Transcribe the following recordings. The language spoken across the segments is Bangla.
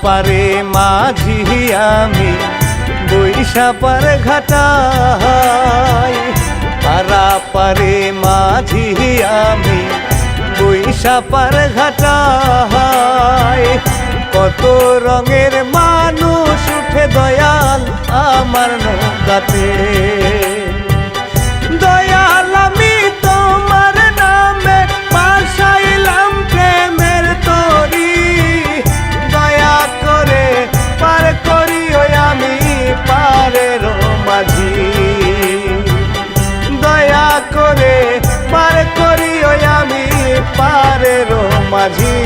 পারে মাঝি আমি বৈশা পার ঘাটাই, পারা পারে মাঝি আমি বৈশা পার ঘাটাই। কত রঙের মানুষ উঠে দয়াল আমার নৌকাতে, দয়াল আমি তোমার নামে ভাসাইলাম প্রেমের তরি, দয়া করে পার করিও আমি পারের মাঝি, দয়া করে পার করিও আমি পারের মাঝি।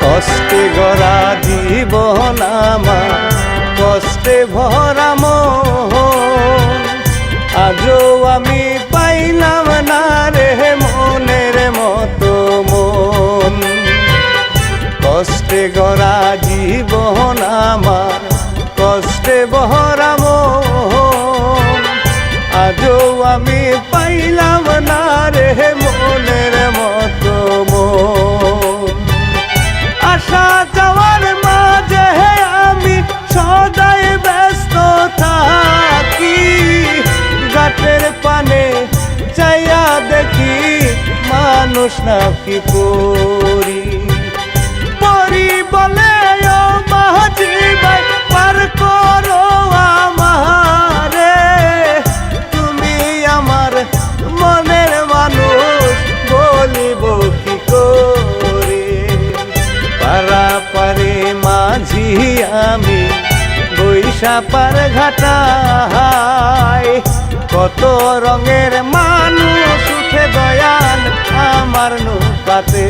কষ্টে গড়া জীবন আমার কষ্টে ভরা মন, আজও আমি পাইলাম না রে মনের মতো মন। কষ্টে গড়া জীবন আমার কষ্টে ভরা মন, আজও আমি পাইলাম না রে মনের মতো মন। আসা যাওয়ার মাঝে আমি সদাই ব্যস্ত থাকি, ঘাটের পানে চাইয়া দেখি মানুষ নাকি পরি, পরি বলে ও মাঝি ভাই পার করো আমারে, তুমি আমার মনের মানুষ বলিব কি করে। পারা পারে মাঝি আমি বৈশা পার ঘাটাই, কত রঙের মানুষ উঠে দয়াল আমার নৌকাতে,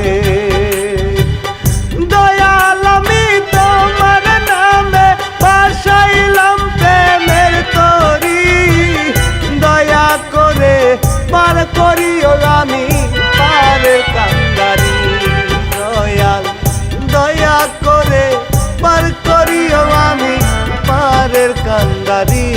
দয়াল আমি তোমার নামে ভাসাইলাম প্রেমের তরি, দয়া করে পার করিও আমি পারের কান্দারি, দয়াল দয়া করে পার করিও আমি পারের কান্দারি।